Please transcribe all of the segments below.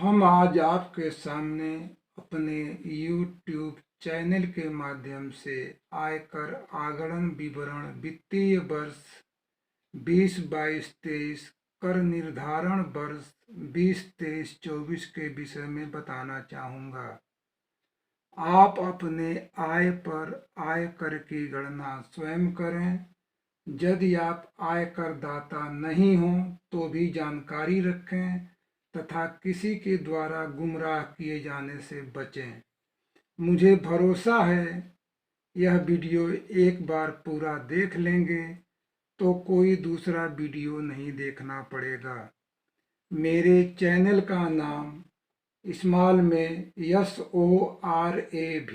हम आज आपके सामने अपने YouTube चैनल के माध्यम से आयकर आगरण विवरण वित्तीय वर्ष 2022-23 कर निर्धारण वर्ष 2023-24 के विषय में बताना चाहूँगा। आप अपने आय पर आयकर की गणना स्वयं करें। यदि आप आयकर दाता नहीं हो तो भी जानकारी रखें तथा किसी के द्वारा गुमराह किए जाने से बचें। मुझे भरोसा है यह वीडियो एक बार पूरा देख लेंगे तो कोई दूसरा वीडियो नहीं देखना पड़ेगा। मेरे चैनल का नाम स्मॉल में SORAV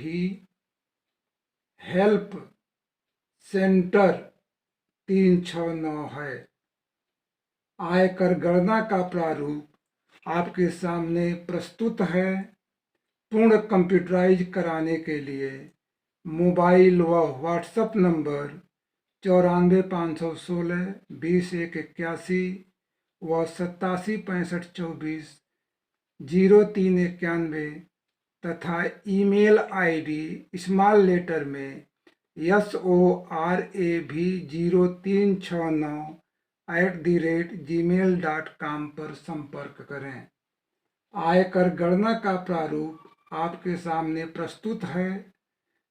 हेल्प सेंटर 369 है। आयकर गणना का प्रारूप आपके सामने प्रस्तुत है। पूर्ण कंप्यूटराइज कराने के लिए मोबाइल व व्हाट्सएप नंबर 94 516 20 1 81 व 87 65 24 03 91 तथा ईमेल ID स्मॉल लेटर में SORAV0369@gmail.com पर संपर्क करें। आयकर गणना का प्रारूप आपके सामने प्रस्तुत है।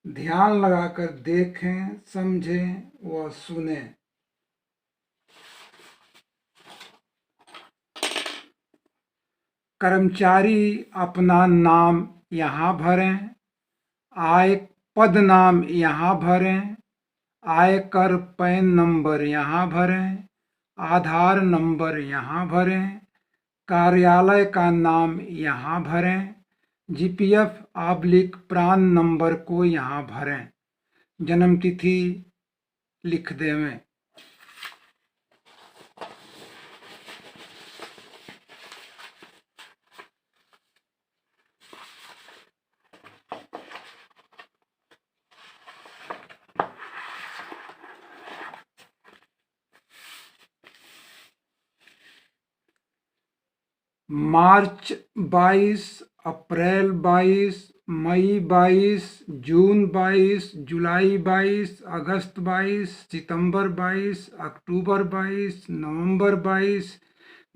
ध्यान लगाकर देखें, समझें व सुनें। कर्मचारी अपना नाम यहाँ भरें, आय पद नाम यहाँ भरें, आयकर पैन नंबर यहाँ भरें, आधार नंबर यहाँ भरें, कार्यालय का नाम यहाँ भरें, GPF/प्रान नंबर को यहाँ भरें, जन्म तिथि लिख देवें। मार्च 22, अप्रैल 22, मई 22, जून 22, जुलाई 22, अगस्त 22, सितंबर 22, अक्टूबर 22, नवंबर 22,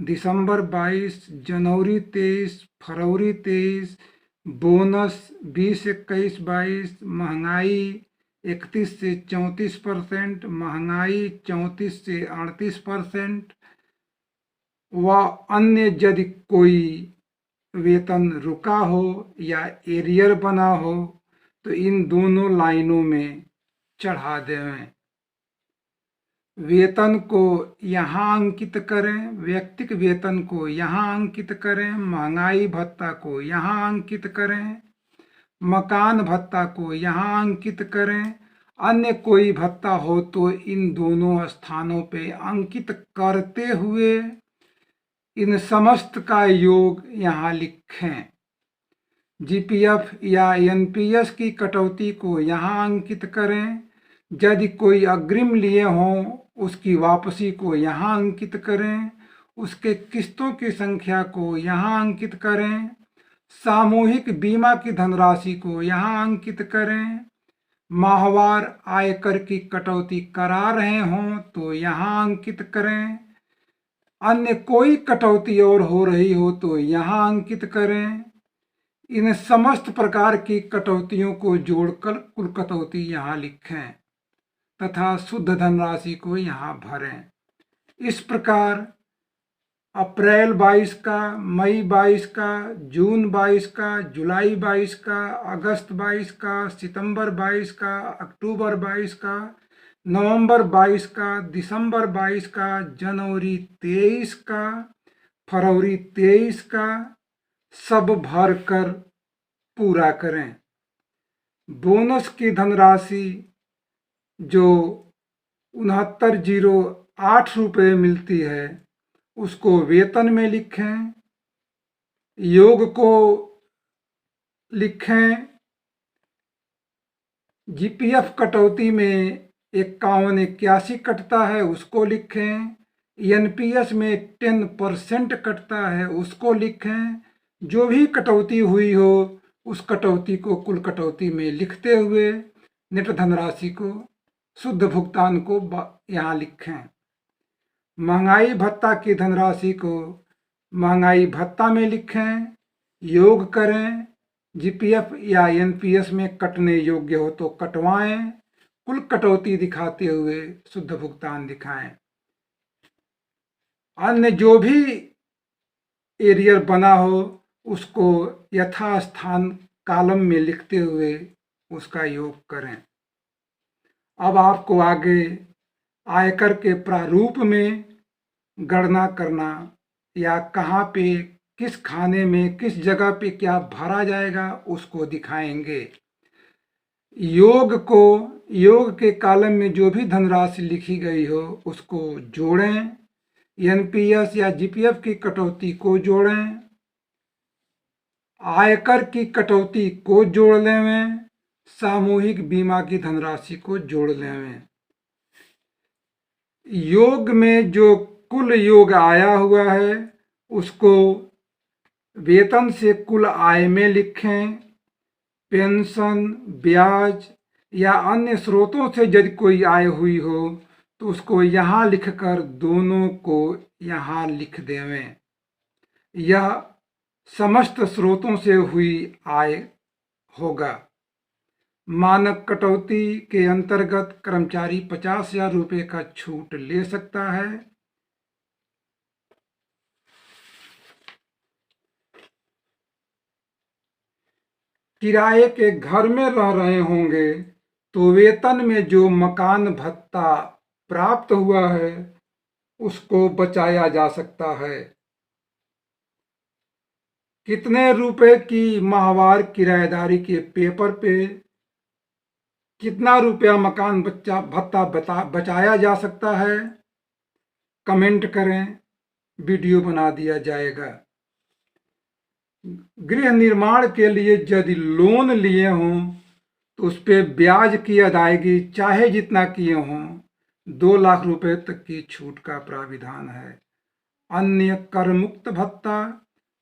दिसंबर 22, जनवरी 23, फरवरी 23, बोनस 20, 21, 22, महंगाई 31 से 34%, महंगाई 34 से 38% व अन्य यदि कोई वेतन रुका हो या एरियर बना हो तो इन दोनों लाइनों में चढ़ा देवें। वेतन को यहाँ अंकित करें, व्यक्तिगत वेतन को यहाँ अंकित करें, महंगाई भत्ता को यहाँ अंकित करें, मकान भत्ता को यहाँ अंकित करें। अन्य कोई भत्ता हो तो इन दोनों स्थानों पे अंकित करते हुए इन समस्त का योग यहाँ लिखें। GPF या NPS की कटौती को यहाँ अंकित करें। यदि कोई अग्रिम लिए हों उसकी वापसी को यहाँ अंकित करें। उसके किस्तों की संख्या को यहाँ अंकित करें। सामूहिक बीमा की धनराशि को यहाँ अंकित करें। माहवार आयकर की कटौती करा रहे हों तो यहाँ अंकित करें। अन्य कोई कटौती और हो रही हो तो यहाँ अंकित करें। इन समस्त प्रकार की कटौतियों को जोड़कर कुल कटौती यहाँ लिखें तथा शुद्ध धनराशि को यहाँ भरें। इस प्रकार अप्रैल 22 का, मई 22 का, जून 22 का, जुलाई 22 का, अगस्त 22 का, सितंबर 22 का, अक्टूबर 22 का, नवंबर 22 का, दिसंबर 22 का, जनवरी 23 का, फरवरी 23 का सब भर कर पूरा करें। बोनस की धनराशि जो 6908 रुपये मिलती है उसको वेतन में लिखें। योग को लिखें। GPF कटौती में 5181 कटता है उसको लिखें। NPS में 10% कटता है उसको लिखें। जो भी कटौती हुई हो उस कटौती को कुल कटौती में लिखते हुए नेट धनराशि को शुद्ध भुगतान को यहाँ लिखें। महंगाई भत्ता की धनराशि को महंगाई भत्ता में लिखें। योग करें। जीपीएफ या एनपीएस में कटने योग्य हो तो कटवाएं। कुल कटौती दिखाते हुए शुद्ध भुगतान दिखाएं। अन्य जो भी एरियर बना हो उसको यथास्थान कॉलम में लिखते हुए उसका योग करें। अब आपको आगे आयकर के प्रारूप में गणना करना या कहाँ पे किस खाने में किस जगह पे क्या भरा जाएगा उसको दिखाएंगे। योग के कॉलम में जो भी धनराशि लिखी गई हो उसको जोड़ें। एनपीएस या जीपीएफ की कटौती को जोड़ें। आयकर की कटौती को जोड़ लें। सामूहिक बीमा की धनराशि को जोड़ लें। योग में जो कुल योग आया हुआ है उसको वेतन से कुल आय में लिखें। पेंशन, ब्याज या अन्य स्रोतों से यदि कोई आय हुई हो तो उसको यहाँ लिखकर दोनों को यहाँ लिख देवें। यह समस्त स्रोतों से हुई आय होगा। मानक कटौती के अंतर्गत कर्मचारी 50,000 रुपये का छूट ले सकता है। किराए के घर में रह रहे होंगे तो वेतन में जो मकान भत्ता प्राप्त हुआ है उसको बचाया जा सकता है। कितने रुपए की माहवार किराएदारी के पेपर पे कितना रुपया मकान भत्ता बचाया जा सकता है, कमेंट करें, वीडियो बना दिया जाएगा। गृह निर्माण के लिए यदि लोन लिए हों तो उस पर ब्याज की अदायगी चाहे जितना किए हों 2 लाख रुपए तक की छूट का प्राविधान है। अन्य कर मुक्त भत्ता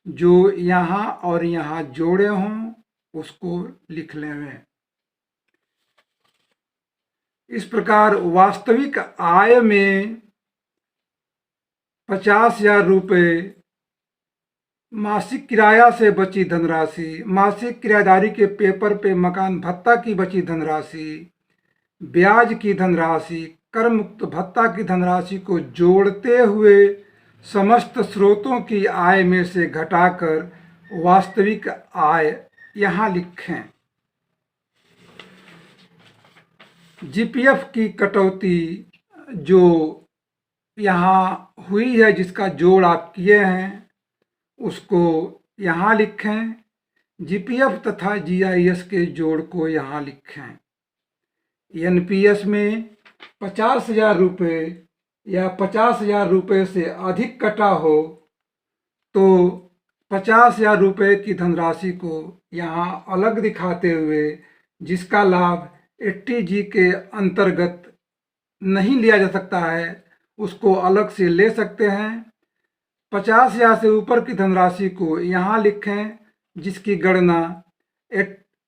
जो यहाँ और यहाँ जोड़े हों उसको लिख लें। इस प्रकार वास्तविक आय में 50,000 रुपये मासिक किराया से बची धनराशि, मासिक किराएदारी के पेपर पे मकान भत्ता की बची धनराशि, ब्याज की धनराशि, कर मुक्त भत्ता की धनराशि को जोड़ते हुए समस्त स्रोतों की आय में से घटाकर वास्तविक आय यहाँ लिखें। जीपीएफ की कटौती जो यहाँ हुई है जिसका जोड़ आप किए हैं उसको यहाँ लिखें। जीपीएफ तथा जीआईएस के जोड़ को यहाँ लिखें। एनपीएस में 50,000 रुपये या 50,000 रुपये से अधिक कटा हो तो 50,000 रुपये की धनराशि को यहाँ अलग दिखाते हुए जिसका लाभ 80G के अंतर्गत नहीं लिया जा सकता है उसको अलग से ले सकते हैं। 50,000 से ऊपर की धनराशि को यहाँ लिखें जिसकी गणना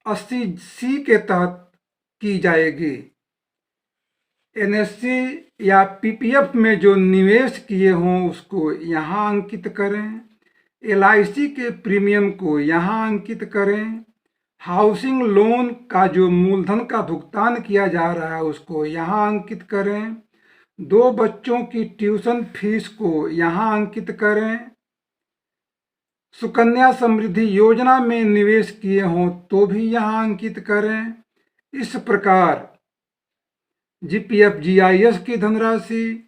80C के तहत की जाएगी। एनएससी या पीपीएफ में जो निवेश किए हों उसको यहाँ अंकित करें। एलआईसी के प्रीमियम को यहाँ अंकित करें। हाउसिंग लोन का जो मूलधन का भुगतान किया जा रहा है उसको यहाँ अंकित करें। 2 बच्चों की ट्यूशन फीस को यहाँ अंकित करें। सुकन्या समृद्धि योजना में निवेश किए हों तो भी यहाँ अंकित करें। इस प्रकार जीपीएफ जीआईएस की धनराशि,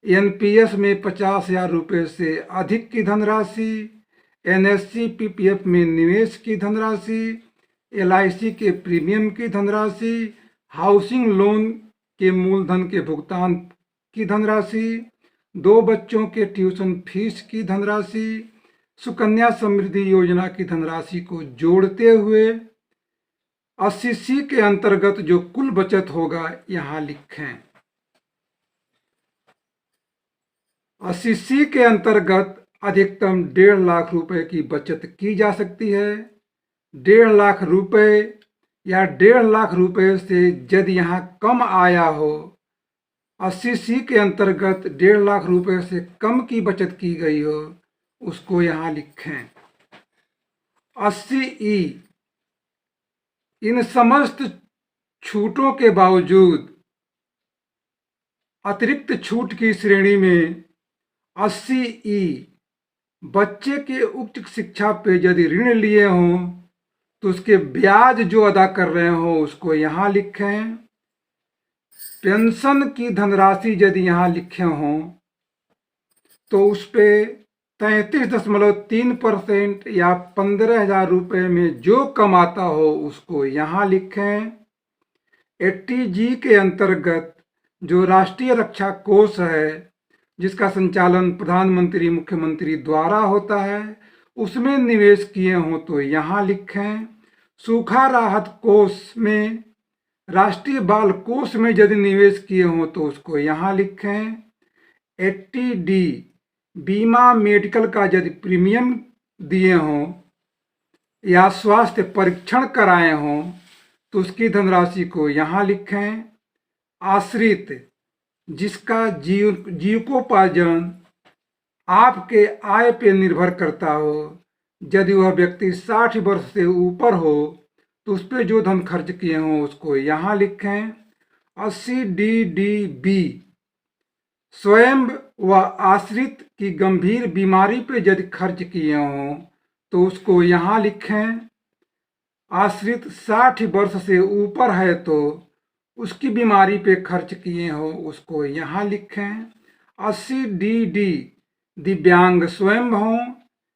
एनपीएस में 50,000 रुपये से अधिक की धनराशि, एनएससी पीपीएफ में निवेश की धनराशि, एलआईसी के प्रीमियम की धनराशि, हाउसिंग लोन के मूलधन के भुगतान की धनराशि, 2 बच्चों के ट्यूशन फीस की धनराशि, सुकन्या समृद्धि योजना की धनराशि को जोड़ते हुए 80C के अंतर्गत जो कुल बचत होगा यहाँ लिखें। 80C के अंतर्गत अधिकतम 1.5 लाख रुपए की बचत की जा सकती है। 1.5 लाख रुपए या 1.5 लाख रुपए से यदि यहाँ कम आया हो, 80C के अंतर्गत 1.5 लाख रुपए से कम की बचत की गई हो, उसको यहाँ लिखें। 80E इन समस्त छूटों के बावजूद अतिरिक्त छूट की श्रेणी में 80E बच्चे के उच्च शिक्षा पे यदि ऋण लिए हों तो उसके ब्याज जो अदा कर रहे हो उसको यहाँ लिखें। पेंशन की धनराशि यदि यहाँ लिखे हों तो उस पे 33.3% या 15,000 रुपये में जो कमाता हो उसको यहाँ लिखें। 80G के अंतर्गत जो राष्ट्रीय रक्षा कोष है जिसका संचालन प्रधानमंत्री मुख्यमंत्री द्वारा होता है, उसमें निवेश किए हों तो यहाँ लिखें। सूखा राहत कोष में, राष्ट्रीय बाल कोष में यदि निवेश किए हों तो उसको यहाँ लिखें। 80D बीमा मेडिकल का यदि प्रीमियम दिए हों या स्वास्थ्य परीक्षण कराए हों तो उसकी धनराशि को यहाँ लिखें। आश्रित जिसका जीविकोपार्जन आपके आय पर निर्भर करता हो, यदि वह व्यक्ति 60 वर्ष से ऊपर हो तो उस पर जो धन खर्च किए हों उसको यहाँ लिखें। 80DDB स्वयं व आश्रित की गंभीर बीमारी पर यदि खर्च किए हों तो उसको यहाँ लिखें। आश्रित 60 वर्ष से ऊपर है तो उसकी बीमारी पे खर्च किए हो उसको यहाँ लिखें। 80DD दिव्यांग स्वयं हों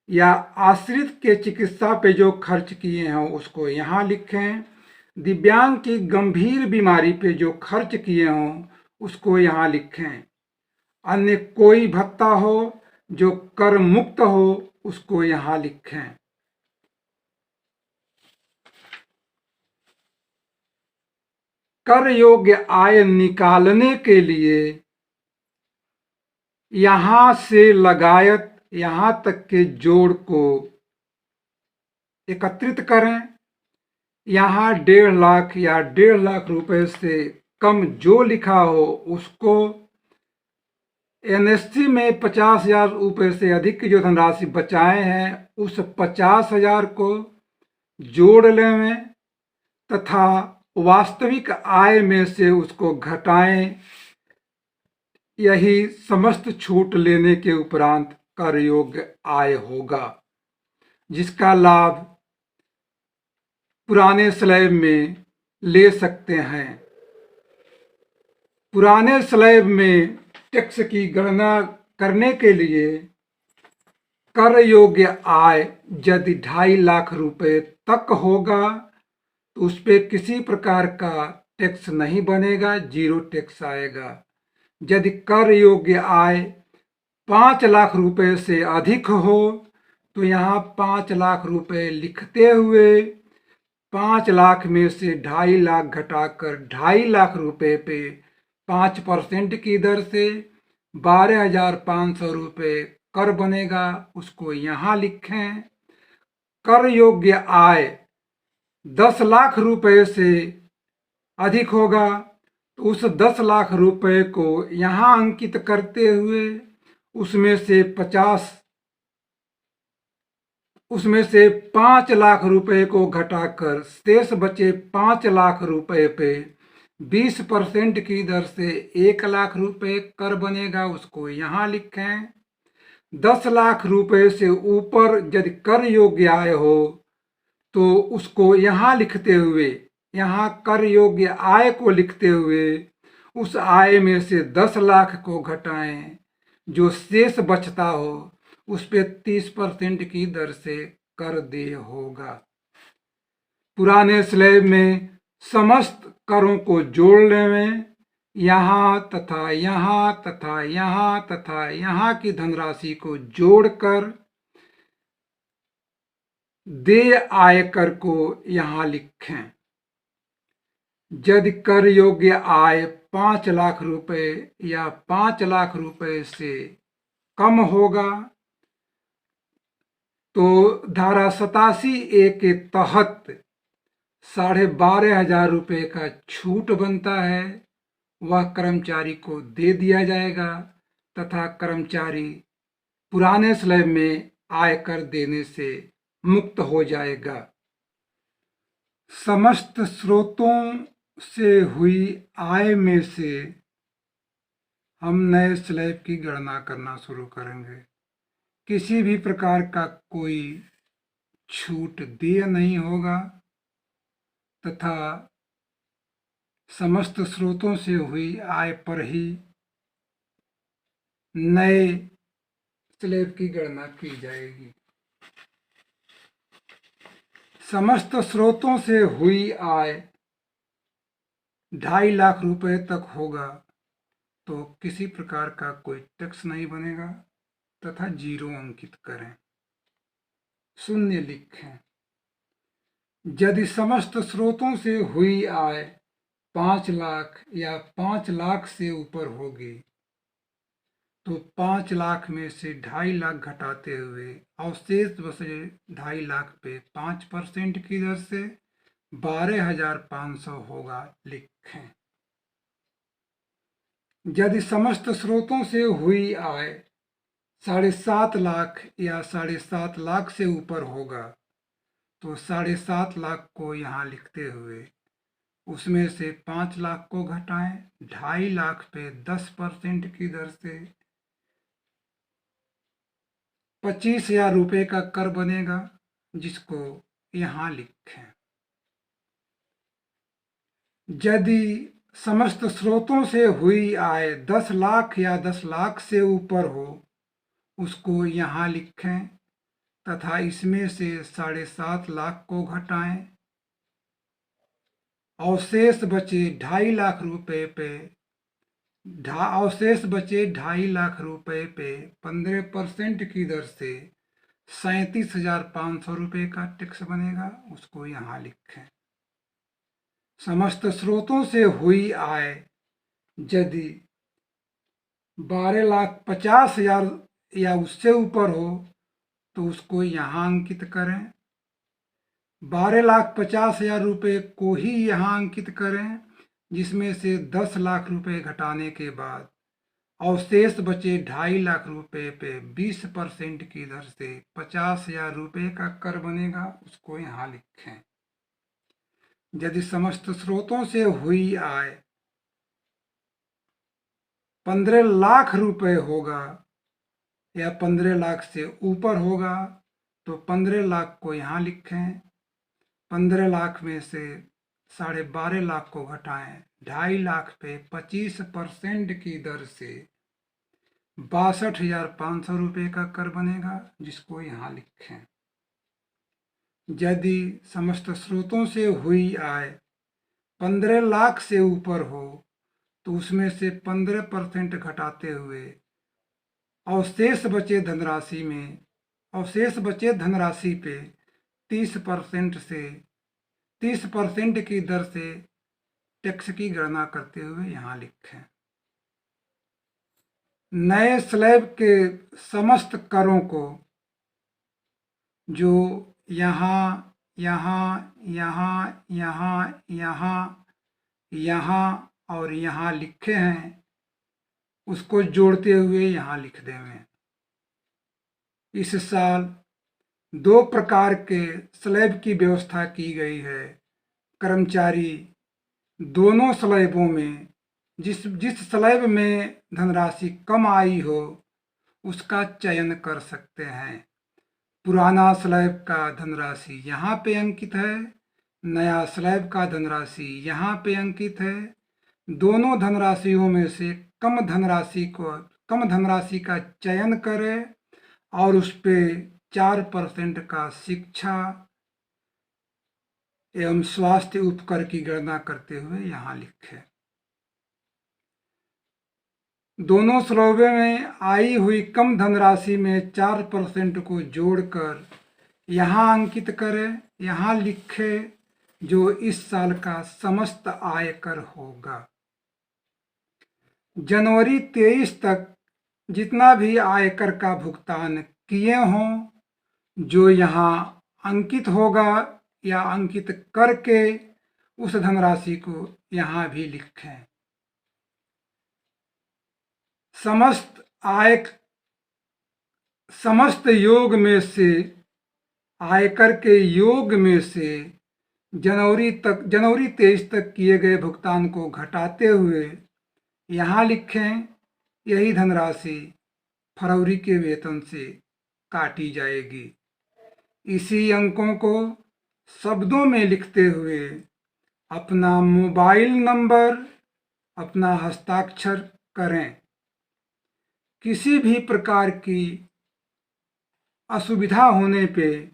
या आश्रित के चिकित्सा पे जो खर्च किए हों उसको यहाँ लिखें। दिव्यांग की गंभीर बीमारी पे जो खर्च किए हों उसको यहाँ लिखें। अन्य कोई भत्ता हो जो कर मुक्त हो उसको यहाँ लिखें। कर योग्य आय निकालने के लिए यहाँ से लगायत यहाँ तक के जोड़ को एकत्रित करें। यहाँ 1.5 लाख या 1.5 लाख रुपए से कम जो लिखा हो उसको NSC में 50,000 रुपये से अधिक की जो धनराशि बचाए हैं उस 50,000 को जोड़ लें तथा वास्तविक आय में से उसको घटाएं। यही समस्त छूट लेने के उपरांत कर योग्य आय होगा, जिसका लाभ पुराने स्लैब में ले सकते हैं। पुराने स्लैब में टैक्स की गणना करने के लिए कर योग्य आय यदि 2.5 लाख रुपए तक होगा तो उस पर किसी प्रकार का टैक्स नहीं बनेगा, 0 टैक्स आएगा। यदि कर योग्य आय 5 लाख रुपए से अधिक हो तो यहाँ 5 लाख रुपए लिखते हुए 5 लाख में से 2.5 लाख घटाकर 2.5 लाख रुपए पे 5% की दर से 12,500 रुपये कर बनेगा, उसको यहाँ लिखें। कर योग्य आय 10 लाख रुपए से अधिक होगा तो उस 10 लाख रुपए को यहाँ अंकित करते हुए उसमें से 5 लाख रुपए को घटाकर शेष बचे 5 लाख रुपए पे 20% की दर से 1 लाख रुपए कर बनेगा, उसको यहाँ लिखें। 10 लाख रुपए से ऊपर यदि कर योग्य आय हो तो उसको यहाँ लिखते हुए, यहाँ कर योग्य आय को लिखते हुए उस आय में से 10 लाख को घटाएं, जो शेष बचता हो उस पे 30% की दर से कर देय होगा। पुराने स्लैब में समस्त करों को जोड़ लें। यहाँ तथा यहाँ तथा यहाँ तथा यहाँ की धनराशि को जोड़कर देय आयकर को यहाँ लिखें। यदि कर योग्य आय 5 लाख रुपए या 5 लाख रुपए से कम होगा तो धारा 87A के तहत 12,500 रुपये का छूट बनता है, वह कर्मचारी को दे दिया जाएगा तथा कर्मचारी पुराने स्लैब में आयकर देने से मुक्त हो जाएगा। समस्त स्रोतों से हुई आय में से हम नए स्लैब की गणना करना शुरू करेंगे। किसी भी प्रकार का कोई छूट देय नहीं होगा तथा समस्त स्रोतों से हुई आय पर ही नए स्लैब की गणना की जाएगी। समस्त स्रोतों से हुई आय 2.5 लाख रुपए तक होगा तो किसी प्रकार का कोई टैक्स नहीं बनेगा तथा 0 अंकित करें, 0 लिखें। यदि समस्त स्रोतों से हुई आय 5 लाख या 5 लाख से ऊपर होगी तो 5 लाख में से 2.5 लाख घटाते हुए अवशेष बचे 2.5 लाख पे 5% की दर से 12,500 होगा, लिखें। यदि समस्त स्रोतों से हुई आय 7.5 लाख या 7.5 लाख से ऊपर होगा तो 7.5 लाख को यहाँ लिखते हुए उसमें से 5 लाख को घटाएं, 2.5 लाख पे 10% की दर से 25,000 रुपये का कर बनेगा, जिसको यहाँ लिखें। यदि समस्त स्रोतों से हुई आय 10 लाख या 10 लाख से ऊपर हो उसको यहाँ लिखें तथा इसमें से 7.5 लाख को घटाएं, अवशेष बचे 2.5 लाख रुपए पे 2.5 लाख रुपए पे 15% की दर से 37,500 रुपये का टैक्स बनेगा, उसको यहाँ लिखें। समस्त स्रोतों से हुई आय यदि 12,50,000 या उससे ऊपर हो तो उसको यहाँ अंकित करें। 12,50,000 रुपये को ही यहाँ अंकित करें, जिसमें से 10 लाख रुपए घटाने के बाद अवशेष बचे 2.5 लाख रुपए पे 20% की दर से 50,000 रुपये का कर बनेगा, उसको यहाँ लिखें। यदि समस्त स्रोतों से हुई आय 15 लाख रुपए होगा या 15 लाख से ऊपर होगा तो 15 लाख को यहाँ लिखें। 15 लाख में से 12.5 लाख को घटाएं, 2.5 लाख पे 25% की दर से 62,500 रुपये का कर बनेगा, जिसको यहाँ लिखें। यदि समस्त स्रोतों से हुई आय 15 लाख से ऊपर हो तो उसमें से 15% घटाते हुए अवशेष बचे धनराशि पे 30% की दर से टैक्स की गणना करते हुए यहाँ लिखें। नए स्लैब के समस्त करों को जो यहाँ और यहाँ लिखे हैं उसको जोड़ते हुए यहाँ लिख देंगे। इस साल 2 प्रकार के स्लैब की व्यवस्था की गई है। कर्मचारी दोनों स्लैबों में जिस स्लैब में धनराशि कम आई हो उसका चयन कर सकते हैं। पुराना स्लैब का धनराशि यहाँ पे अंकित है, नया स्लैब का धनराशि यहाँ पे अंकित है। दोनों धनराशियों में से कम धनराशि का चयन करें और उस पे 4% का शिक्षा एवं स्वास्थ्य उपकर की गणना करते हुए यहाँ लिखें। दोनों स्लैबों में आई हुई कम धनराशि में 4% को जोड़कर यहाँ अंकित करें, यहाँ लिखें जो इस साल का समस्त आयकर होगा। जनवरी 23 तक जितना भी आयकर का भुगतान किए हों जो यहाँ अंकित होगा या अंकित करके उस धनराशि को यहाँ भी लिखें। समस्त योग में से आयकर के योग में से जनवरी 23 तक किए गए भुगतान को घटाते हुए यहाँ लिखें। यही धनराशि फरवरी के वेतन से काटी जाएगी। इसी अंकों को शब्दों में लिखते हुए अपना मोबाइल नंबर, अपना हस्ताक्षर करें। किसी भी प्रकार की असुविधा होने पे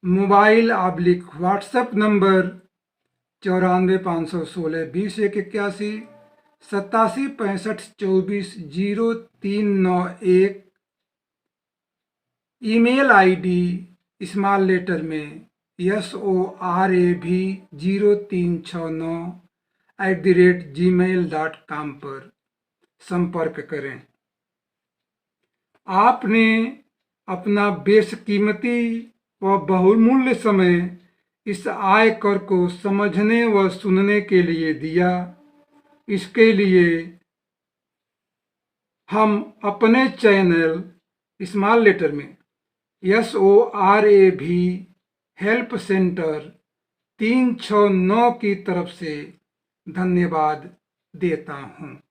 mobile WhatsApp number 94 516 20 181 87 65 24 0391, email ID small letter में sorav0369@gmail.com पर संपर्क करें। आपने अपना बेशकीमती व बहुमूल्य समय इस आयकर को समझने व सुनने के लिए दिया। इसके लिए हम अपने चैनल स्मॉल लेटर में SORAV हेल्प सेंटर 369 की तरफ से धन्यवाद देता हूँ।